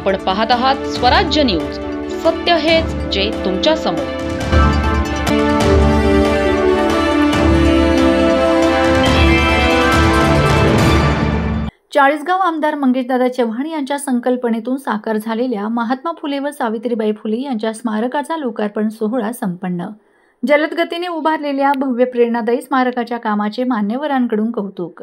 आपण पाहत आहात स्वराज्य न्यूज. सत्य हेच जे तुमच्या समोर. चाळीसगाव आमदार मंगेशदादा चव्हाण यांच्या संकल्पनेतून साकार झालेल्या महात्मा फुले व सावित्रीबाई फुले यांच्या स्मारकाचा लोकार्पण सोहळा संपन्न. जलद गतीने उभारलेल्या भव्य प्रेरणादायी स्मारकाच्या कामाचे मान्यवरांकडून कौतुक.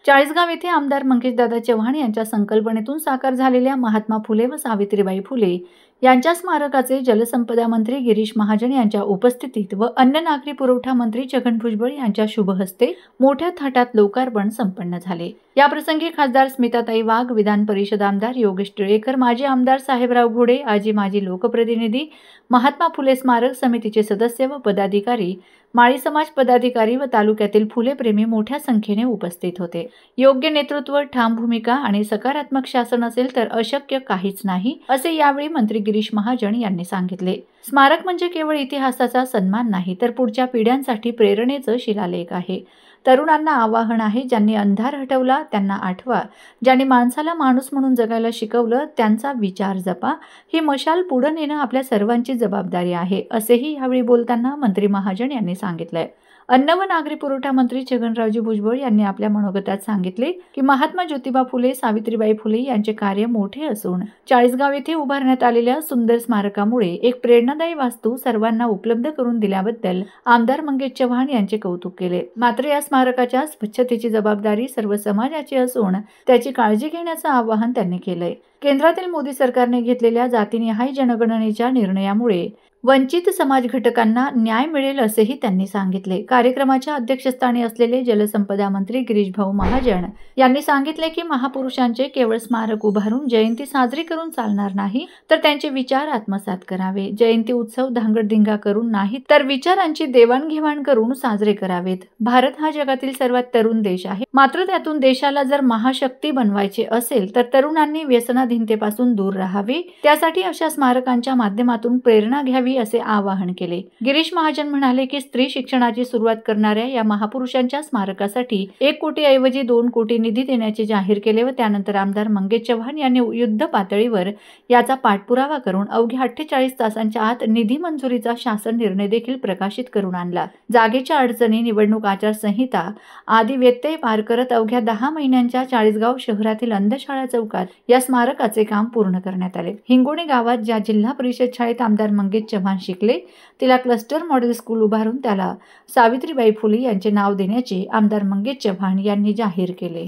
चाळीसगाव येथे आमदार मंगेशदादा चव्हाण यांच्या संकल्पनेतून साकार झालेल्या महात्मा फुले व सावित्रीबाई फुले यांच्या स्मारकाचे जलसंपदा मंत्री गिरीश महाजन यांच्या उपस्थितीत व अन्न नागरी पुरवठा मंत्री छगन भुजबळ यांच्या शुभ हस्ते मोठ्या थाटात लोकार्पण संपन्न झाले. याप्रसंगी खासदार स्मिताताई वाघ, विधान परिषद आमदार योगेश टिळेकर, माजी आमदार साहेबराव घोडे, माजी लोकप्रतिनिधी, महात्मा फुले स्मारक समितीचे सदस्य व पदाधिकारी, माळी समाज पदाधिकारी व तालुक्यातील फुलेप्रेमी मोठ्या संख्येने उपस्थित होते. योग्य नेतृत्व, ठाम भूमिका आणि सकारात्मक शासन असेल तर अशक्य काहीच नाही, असे यावेळी मंत्री गिरीश महाजन यांनी सांगितले. स्मारक म्हणजे केवळ इतिहासाचा सन्मान नाही, तर पुढच्या पिढ्यांसाठी प्रेरणेचं शिलालेख आहे. तरुणांना आवाहन आहे, ज्यांनी अंधार हटवला त्यांना आठवा, ज्यांनी माणसाला माणूस म्हणून जगायला शिकवलं त्यांचा विचार जपा. ही मशाल पुढे नेणं आपल्या सर्वांची जबाबदारी आहे, असेही यावेळी बोलताना मंत्री महाजन यांनी सांगितलंय. अन्न व नागरी पुरवठा मंत्री छगनरावजी भुजबळ यांनी आपल्या मनोगतात सांगितले की महात्मा ज्योतिबा फुले, सावित्रीबाई फुले यांचे कार्य मोठे असून चाळीसगाव येथे उभारण्यात आलेल्या सुंदर स्मारकामुळे एक प्रेरणादायी वास्तू सर्वांना उपलब्ध करून दिल्याबद्दल आमदार मंगेश चव्हाण यांचे कौतुक केले. मात्र या स्मारकाच्या स्वच्छतेची जबाबदारी सर्व समाजाची असून त्याची काळजी घेण्याचं आवाहन त्यांनी केलंय. केंद्रातील मोदी सरकारने घेतलेल्या जातीनिहाय जनगणनेच्या निर्णयामुळे वंचित समाज घटकांना न्याय मिळेल असेही त्यांनी सांगितले. कार्यक्रमाच्या अध्यक्षस्थानी असलेले जलसंपदा मंत्री गिरीश भाऊ महाजन यांनी सांगितले की महापुरुषांचे केवळ स्मारक उभारून जयंती साजरी करून चालणार नाही, तर त्यांचे विचार आत्मसात करावे. जयंती उत्सव धांगडधिंगा करून नाही, तर विचारांची देवाणघेवाण करून साजरे करावेत. भारत हा जगातील सर्वात तरुण देश आहे, मात्र त्यातून देशाला जर महाशक्ती बनवायचे असेल तर तरुणांनी व्यसनाधीनतेपासून दूर राहावे. त्यासाठी अशा स्मारकांच्या माध्यमातून प्रेरणा घ्यावी असे आवाहन केले. गिरीश महाजन म्हणाले की स्त्री शिक्षणाची सुरुवात करणाऱ्या या महापुरुषांच्या स्मारकासाठी 1 कोटी ऐवजी 2 कोटी निधी देण्याचे जाहीर केले व त्यानंतर आमदार मंगेश चव्हाण यांनी युद्ध पातळीवर याचा पाठपुरावा करून अवघ्या 48 तासांच्या आत निधी मंजुरीचा शासन निर्णय देखील प्रकाशित करून आणला. जागेच्या अडचणी, निवडणूक आचारसंहिता आदी व्यत्यय पार करत अवघ्या 10 महिन्यांच्या चाळीसगाव शहरातील अंधशाळा चौकात या स्मारकाचे काम पूर्ण करण्यात आले. हिंगोणी गावात ज्या जिल्हा परिषद शाळेत आमदार मंगेश चव्हाण शिकले तिला क्लस्टर मॉडेल स्कूल उभारून त्याला सावित्रीबाई फुले यांचे नाव देण्याचे आमदार मंगेश चव्हाण यांनी जाहीर केले.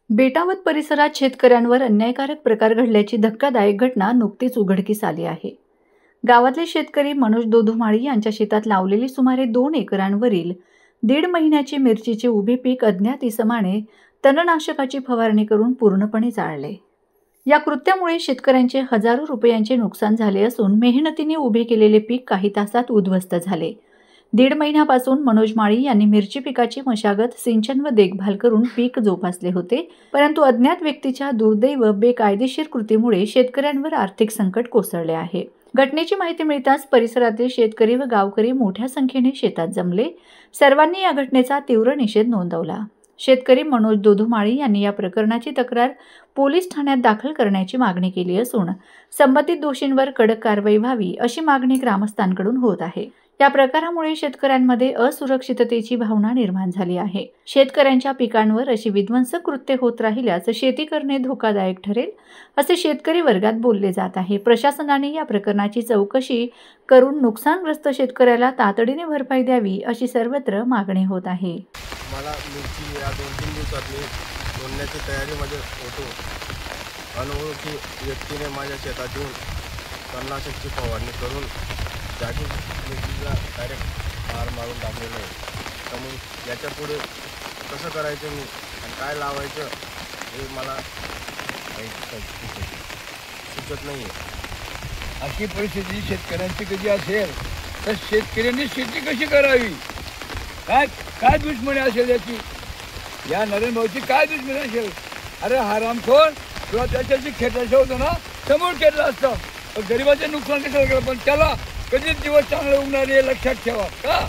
बेटावत परिसरात शेतकऱ्यांवर अन्यायकारक प्रकार घडल्याची धक्कादायक घटना नुकतीच उघडकीस आली आहे. गावातले शेतकरी मनोज दोधुमाळी यांच्या शेतात लावलेली सुमारे 2 एकरांवरील 1.5 महिन्याची मिरचीचे उभे पीक अज्ञात इसमाने तणनाशकाची फवारणी करून पूर्णपणे जाळले. या कृत्यामुळे शेतकऱ्यांचे हजारो रुपयांचे नुकसान झाले असून मेहनतीने उभे केलेले पीक काही तासात उद्ध्वस्त झाले. 1.5 महिन्यापासून मनोज माळी यांनी मिरची पिकाची मशागत, सिंचन व देखभाल करून पीक जोपासले होते, परंतु अज्ञात व्यक्तीच्या दुर्दैव बेकायदेशीर कृतीमुळे शेतकऱ्यांवर आर्थिक संकट कोसळले आहे. घटनेची माहिती मिळताच परिसरातील शेतकरी व गावकरी मोठ्या संख्येने शेतात जमले. सर्वांनी या घटनेचा तीव्र निषेध नोंदवला. शेतकरी मनोज दोधुमाळी यांनी या प्रकरणाची तक्रार पोलीस ठाण्यात दाखल करण्याची मागणी केली असून संबंधित दोषींवर कडक कारवाई व्हावी अशी मागणी ग्रामस्थांकडून होत आहे. या प्रकारामुळे शेतकऱ्यांमध्ये असुरक्षिततेची भावना निर्माण झाली आहे. शेतकऱ्यांच्या पिकांवर अशी विध्वंसक कृत्ये होत राहिल्यास शेती करणे धोकादायक ठरेल असे शेतकरी वर्गात बोलले जात आहे. प्रशासनाने या प्रकरणाची चौकशी करून नुकसानग्रस्त शेतकऱ्याला तातडीने भरपाई द्यावी अशी सर्वत्र मागणी होत आहे. मला मिरची या 2-3 दिवसातली तोडण्याची तयारीमध्ये होतो. अनोळखी व्यक्तीने माझ्या शेतात येऊन तणनाशकाची फवारणी करून जागी मिरचीला डायरेक्ट मारून टाकलेलं आहे. तर मग याच्यापुढे कसं करायचं मी आणि काय लावायचं हे मला सुचत नाही आहे. अशी परिस्थिती शेतकऱ्यांची कधी असेल तर शेतकऱ्यांनी शेती कशी करावी, काय दुश्मनी असेल याची, या नरेंद्र भाऊची काय दुश्मनी असेल. अरे हरामखोर किंवा त्याच्याशी खेटायचं होतं ना, समोर खेटलं असतं. गरिबाचे नुकसान कसं केलं, पण त्याला कधीच दिवस चांगले उगणार हे लक्षात ठेवा. का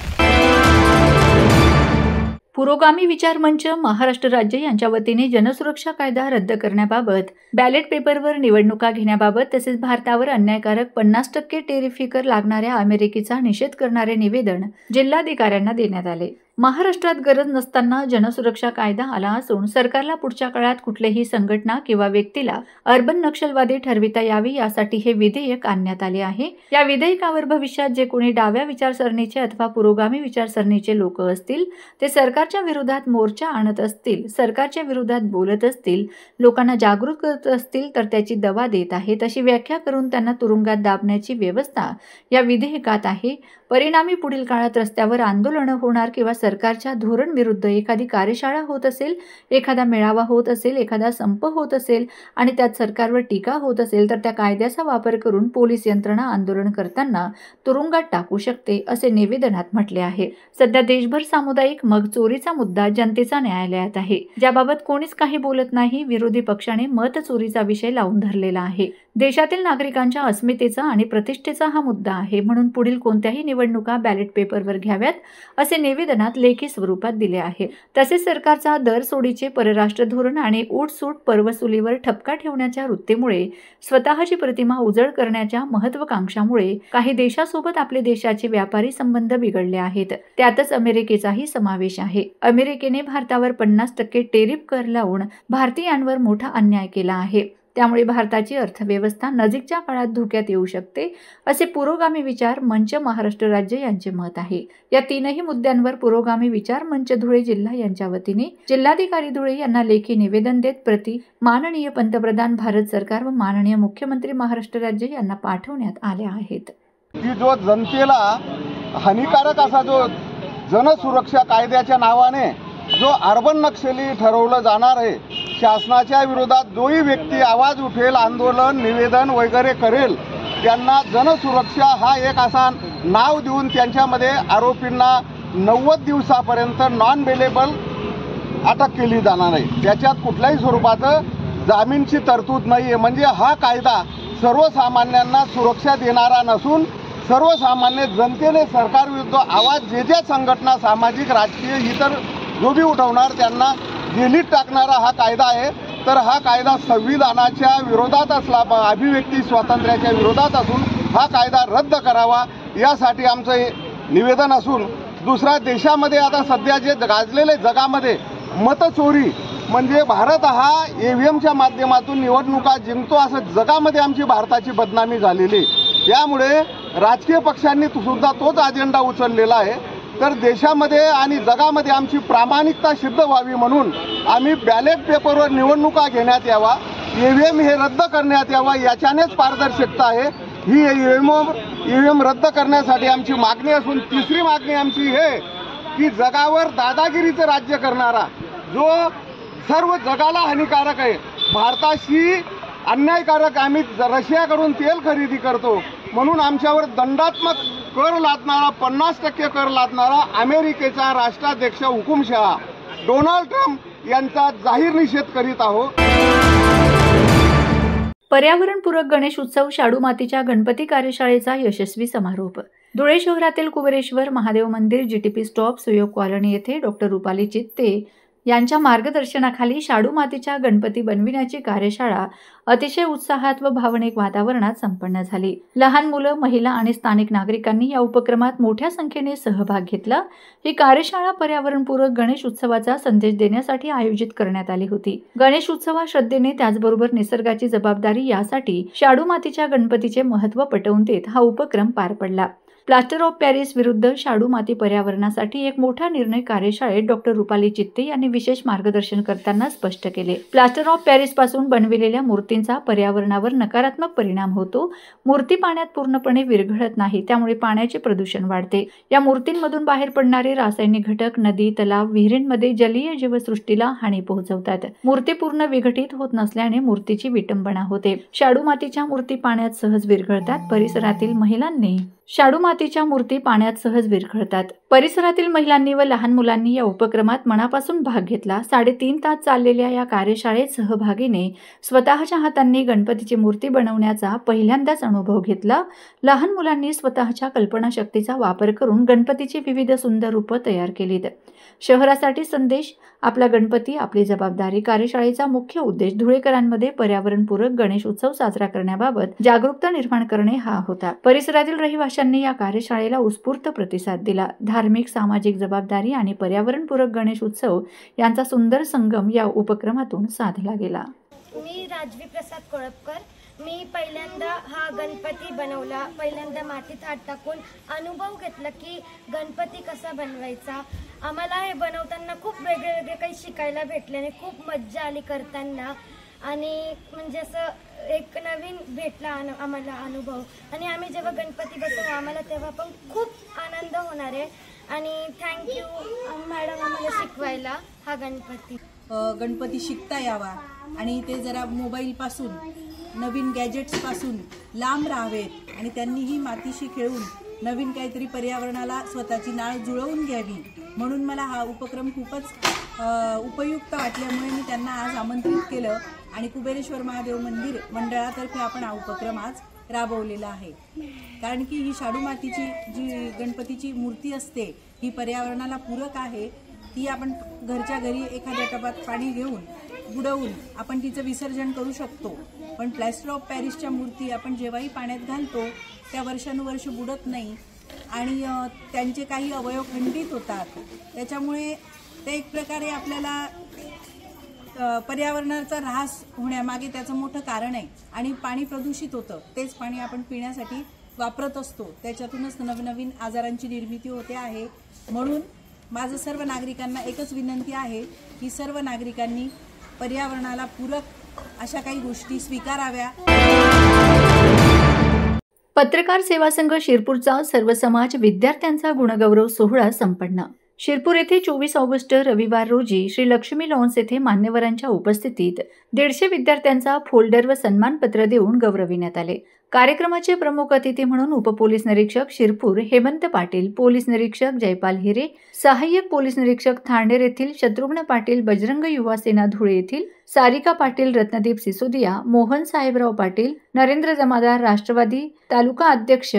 पुरोगामी विचार मंच महाराष्ट्र राज्य यांच्या वतीने जनसुरक्षा कायदा रद्द करण्याबाबत, बॅलेट पेपरवर निवडणुका घेण्याबाबत तसेच भारतावर अन्यायकारक 50% टेरिफ कर लागणाऱ्या अमेरिकेचा निषेध करणारे निवेदन जिल्हाधिकाऱ्यांना देण्यात आले. महाराष्ट्रात गरज नसताना जनसुरक्षा कायदा आला असून सरकारला पुढच्या काळात कुठलीही संघटना किंवा व्यक्तीला अर्बन नक्षलवादी ठरविता यावी यासाठी हे विधेयक आणण्यात आले आहे. या विधेयकावर भविष्यात जे कोणी डाव्या विचारसरणीचे अथवा पुरोगामी विचारसरणीचे लोक असतील, ते सरकारच्या विरोधात मोर्चा आणत असतील, सरकारच्या विरोधात बोलत असतील, लोकांना जागृत करत असतील तर त्याची दवा देत आहेत अशी व्याख्या करून त्यांना तुरुंगात दाबण्याची व्यवस्था या विधेयकात आहे. परिणामी पुढील काळात रस्त्यावर आंदोलनं होणार किंवा सरकारच्या धोरण विरुद्ध एखादी कार्यशाळा होत असेल, एखादा मेळावा होत असेल, एखादा संप होत असेल आणि त्यात सरकारवर टीका होत असेल तर त्या कायद्याचा वापर करून पोलीस यंत्रणा आंदोलन करताना तुरुंगात टाकू शकते असे निवेदनात म्हटले आहे. सध्या देशभर सामुदायिक मग चोरीचा मुद्दा जनतेचा न्यायालयात आहे, ज्याबाबत कोणीच काही बोलत नाही. विरोधी पक्षाने मत चोरीचा विषय लावून धरलेला आहे. देशातील नागरिकांच्या अस्मितेचा आणि प्रतिष्ठेचा हा मुद्दा आहे, म्हणून पुढील कोणत्याही निवडणुका बॅलेट पेपरवर घ्याव्यात असे निवेदनात लेखी स्वरूपात दिले आहे. तसेच सरकारचा दर सोडीचे परराष्ट्र धोरण आणि उठसूट परवसुलीवर ठपका ठेवण्याच्या वृत्तीमुळे, स्वतःची प्रतिमा उजळ करण्याच्या महत्त्वाकांक्षामुळे काही देशासोबत आपले देशाचे व्यापारी संबंध बिघडले आहेत. त्यातच अमेरिकेचाही समावेश आहे. अमेरिकेने भारतावर 50% टेरिफ कर लावून भारतीयांवर मोठा अन्याय केला आहे. त्यामुळे भारताची अर्थव्यवस्था नजीकच्या काळात धोक्यात येऊ शकते असे पुरोगामी विचार मंच महाराष्ट्र राज्य यांचे मत आहे. या तीनही मुद्द्यांवर पुरोगामी विचार मंच धुळे जिल्हा यांच्या वतीने जिल्हाधिकारी धुळे यांना लेखी निवेदन देत प्रति माननीय पंतप्रधान भारत सरकार व माननीय मुख्यमंत्री महाराष्ट्र राज्य यांना पाठवण्यात आले आहेत. की जो जनतेला हानिकारक असा जो जनसुरक्षा कायद्याच्या नावाने जो अर्बन नक्षली ठरवलं जाणार आहे, शासनाच्या विरोधात जोही व्यक्ती आवाज उठेल, आंदोलन, निवेदन वगैरे करेल, त्यांना जनसुरक्षा हा एक असा नाव देऊन त्यांच्यामध्ये आरोपींना 90 दिवसापर्यंत नॉन बेलेबल अटक केली जाणार आहे. त्याच्यात कुठल्याही स्वरूपाचं जामीनची तरतूद नाही आहे. म्हणजे हा कायदा सर्वसामान्यांना सुरक्षा देणारा नसून सर्वसामान्य जनतेने सरकारविरुद्ध आवाज जे संघटना सामाजिक राजकीय इतर जो भी उठवणार त्यांना जेलीत टाकणारा हा कायदा आहे. तर हा कायदा संविधानाच्या विरोधात असला, अभिव्यक्ती स्वातंत्र्याच्या विरोधात असून हा कायदा रद्द करावा यासाठी आमचं हे निवेदन असून, दुसरा देशामध्ये आता सध्या जे गाजलेले जगामध्ये मतचोरी म्हणजे भारत हा EVMच्या माध्यमातून निवडणुका जिंकतो असं जगामध्ये आमची भारताची बदनामी झालेली. त्यामुळे राजकीय पक्षांनी सुद्धा तोच अजेंडा उचललेला आहे. तर देशामध्ये आणि जगामध्ये आमची प्रामाणिकता सिद्ध व्हावी म्हणून आम्ही बॅलेट पेपरवर निवडणुका घेण्यात यावा, EVM हे रद्द करण्यात यावा, याच्यानेच पारदर्शकता आहे. ही EVM रद्द करण्यासाठी आमची मागणी असून, तिसरी मागणी आमची हे की जगावर दादागिरीचं राज्य करणारा जो सर्व जगाला हानिकारक आहे, भारताशी अन्यायकारक, आम्ही रशियाकडून तेल खरेदी करतो म्हणून आमच्यावर दंडात्मक कर लादणारा, 50% कर लादणारा अमेरिकेचा राष्ट्राध्यक्ष हुकुमशहा डोनाल्ड ट्रम्प यांचा जाहीर निषेध करीत आहोत. पर्यावरणपूरक गणेश उत्सव शाडू मातीच्या गणपती कार्यशाळेचा यशस्वी समारोप. धुळे शहरातील कुबेरेश्वर महादेव मंदिर, GTP स्टॉप, सुयोग कॉलनी येथे डॉक्टर रुपाली चित्ते यांच्या मार्गदर्शनाखाली शाडू मातीच्या गणपती बनविण्याची कार्यशाळा अतिशय उत्साहात व भावनिक वातावरणात संपन्न झाली. लहान मुलं, महिला आणि स्थानिक नागरिकांनी या उपक्रमात मोठ्या संख्येने सहभाग घेतला. ही कार्यशाळा पर्यावरणपूरक गणेश उत्सवाचा संदेश देण्यासाठी आयोजित करण्यात आली होती. गणेश उत्सवात श्रद्धेने त्याचबरोबर निसर्गाची जबाबदारी यासाठी शाडू मातीच्या गणपतीचे महत्त्व पटवून देत हा उपक्रम पार पडला. प्लास्टर ऑफ पॅरिस विरुद्ध शाडू माती पर्यावरणासाठी एक मोठा निर्णय कार्यशाळेत डॉक्टर रुपाली चित्ते यांनी विशेष मार्गदर्शन करताना स्पष्ट केले. प्लास्टर ऑफ पॅरिस पासून बनविलेल्या मूर्तींचा पर्यावरणावर नकारात्मक परिणाम होतो. मूर्ती पाण्यात पूर्णपणे विरघळत नाही, त्यामुळे पाण्याचे प्रदूषण वाढते. या मूर्तींमधून बाहेर पडणारे रासायनिक घटक नदी, तलाव, विहिरींमध्ये जलीय जीवसृष्टीला हानी पोहोचवतात. मूर्ती पूर्ण विघटित होत नसल्याने मूर्तीची विटंबना होते. शाडू मातीच्या मूर्ती पाण्यात सहज विरघळतात. परिसरातील महिलांनी शाडू मातीच्या मूर्ती पाण्यात सहज विरघळतात. परिसरातील महिलांनी व लहान मुलांनी या उपक्रमात मनापासून भाग घेतला. 3.5 तास चाललेल्या या कार्यशाळेत सहभागीने स्वतःच्या हातांनी गणपतीची मूर्ती बनवण्याचा पहिल्यांदाच अनुभव घेतला. लहान मुलांनी स्वतःच्या कल्पनाशक्तीचा वापर करून गणपतीची विविध सुंदर रूपं तयार केलीत. शहरासाठी संदेश, आपला गणपती आपली जबाबदारी कार्यशाळेचा मुख्य उद्देश धुळेकरांमध्ये पर्यावरणपूरक गणेश उत्सव साजरा करण्याबाबत जागरूकता निर्माण करणे हा होता. परिसरातील रहिवाशांनी या कार्यशाळेला उत्स्फूर्त प्रतिसाद दिला. धार्मिक, सामाजिक जबाबदारी आणि पर्यावरणपूरक गणेश उत्सव यांचा सुंदर संगम या उपक्रमातून साधला गेला. मी राजवी प्रसाद कोळपकर. मी पहिल्यांदा हा गणपती बनवला. पहिल्यांदा मातीत हात टाकून अनुभव घेतला की गणपती कसा बनवायचा. आम्हाला हे बनवताना खूप वेगळे काही शिकायला भेटले आणि खूप मज्जा आली करताना. आणि म्हणजे असं एक नवीन भेटला आम्हाला अनुभव. आणि आम्ही जेव्हा गणपती बसवू आम्हाला तेव्हा पण खूप आनंद होणार आहे. आणि थँक्यू मॅडम आम्हाला शिकवायला हा गणपती शिकता यावा आणि ते जरा मोबाईलपासून, नवीन गॅजेट्सपासून लांब राहावेत आणि त्यांनीही मातीशी खेळून नवीन काहीतरी पर्यावरणाला स्वतःची नाळ जुळवून घ्यावी. म्हणून मला हा उपक्रम खूपच उपयुक्त वाटल्यामुळे मी त्यांना आज आमंत्रित केलं आणि कुबेरेश्वर महादेव मंदिर मंडळातर्फे आपण हा उपक्रम आज राबवलेला आहे. कारण की ही शाडू मातीची जी गणपतीची मूर्ती असते ही पर्यावरणाला पूरक आहे. ती आपण घरच्या घरी एखाद्या टबात पाणी घेऊन बुडवून आपण तिचं विसर्जन करू शकतो. पण प्लॅस्टर ऑफ पॅरिसच्या मूर्ती आपण जेव्हाही पाण्यात घालतो त्या वर्षानुवर्ष बुडत नाही आणि त्यांचे काही अवयव खंडित होतात. त्याच्यामुळे ते एक प्रकारे आपल्याला पर्यावरणाचा ऱ्हास होण्यामागे त्याचं मोठं कारण आहे. आणि पाणी प्रदूषित होतं. तेच पाणी आपण पिण्यासाठी वापरत असतो. त्याच्यातूनच नवनवीन आजारांची निर्मिती होते आहे. म्हणून माझं सर्व नागरिकांना एकच विनंती आहे की सर्व नागरिकांनी पर्यावरणाला पूरक अशा काही गोष्टी स्वीकाराव्या. पत्रकार सेवा संघ शिरपूरचा सर्व समाज विद्यार्थ्यांचा गुणगौरव सोहळा संपन्न. शिरपूर येथे 24 ऑगस्ट रविवार रोजी श्री लक्ष्मी लॉन्स येथे मान्यवरांच्या उपस्थितीत 150 विद्यार्थ्यांचा फोल्डर व सन्मानपत्र देऊन गौरविण्यात आले. कार्यक्रमाचे प्रमुख अतिथी म्हणून उपपोलीस निरीक्षक शिरपूर हेमंत पाटील, पोलीस निरीक्षक जयपाल हिरे, सहाय्यक पोलीस निरीक्षक थांडेर येथील शत्रुघ्न पाटील, बजरंग युवा सेना धुळे येथील सारिका पाटील, रत्नदीप सिसोदिया, मोहन साहेबराव पाटील, नरेंद्र जमादार, राष्ट्रवादी तालुका अध्यक्ष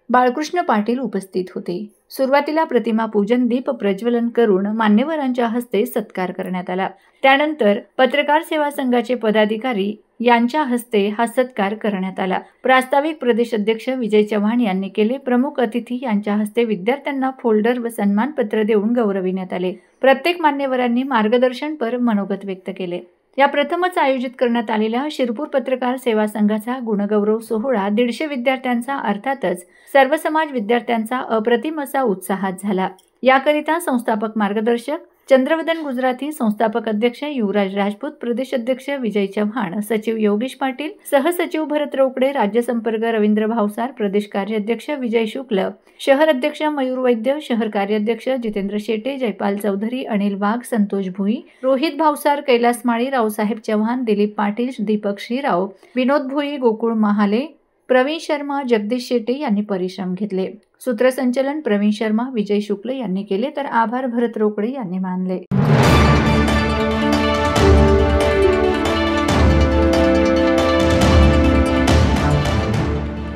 बाळकृष्ण पाटील उपस्थित होते. सुरुवातीला प्रतिमा पूजन, दीप प्रज्वलन करून मान्यवरांच्या हस्ते सत्कार करण्यात आला. त्यानंतर पत्रकार सेवा संघाचे पदाधिकारी यांच्या हस्ते हा सत्कार करण्यात आला. प्रास्ताविक प्रदेश अध्यक्ष विजय चव्हाण यांनी केले. प्रमुख अतिथी यांच्या हस्ते विद्यार्थ्यांना फोल्डर व सन्मानपत्र देऊन गौरविण्यात आले. प्रत्येक मान्यवरांनी मार्गदर्शनपर मनोगत व्यक्त केले. या प्रथमच आयोजित करण्यात आलेल्या शिरपूर पत्रकार सेवा संघाचा गुणगौरव सोहळा 150 विद्यार्थ्यांचा अर्थातच सर्व समाज विद्यार्थ्यांचा अप्रतिम असा उत्साहात झाला. याकरिता संस्थापक मार्गदर्शक चंद्रवदन गुजराती, संस्थापक अध्यक्ष युवराज राजपूत, प्रदेश अध्यक्ष विजय चव्हाण, सचिव योगेश पाटील, सहसचिव भरत रोकडे, राज्य संपर्क रवींद्र भावसार, प्रदेश कार्याध्यक्ष विजय शुक्ल, शहर अध्यक्ष मयूर वैद्य, शहर कार्याध्यक्ष जितेंद्र शेटे, जयपाल चौधरी, अनिल वाघ, संतोष भुई, रोहित भावसार, कैलास माळी, रावसाहेब चव्हाण, दिलीप पाटील, दीपक श्रीराव, विनोद भुई, गोकुळ महाले, प्रवीण शर्मा, जगदीश शेटे यांनी परिश्रम घेतले. सूत्रसंचलन प्रवीण शर्मा, विजय शुक्ल यांनी केले तर आभार भरत रोकडे यांनी मानले.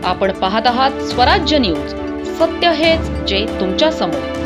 आपण पाहत आहात स्वराज्य न्यूज. सत्य हेच जे तुमच्या समोर.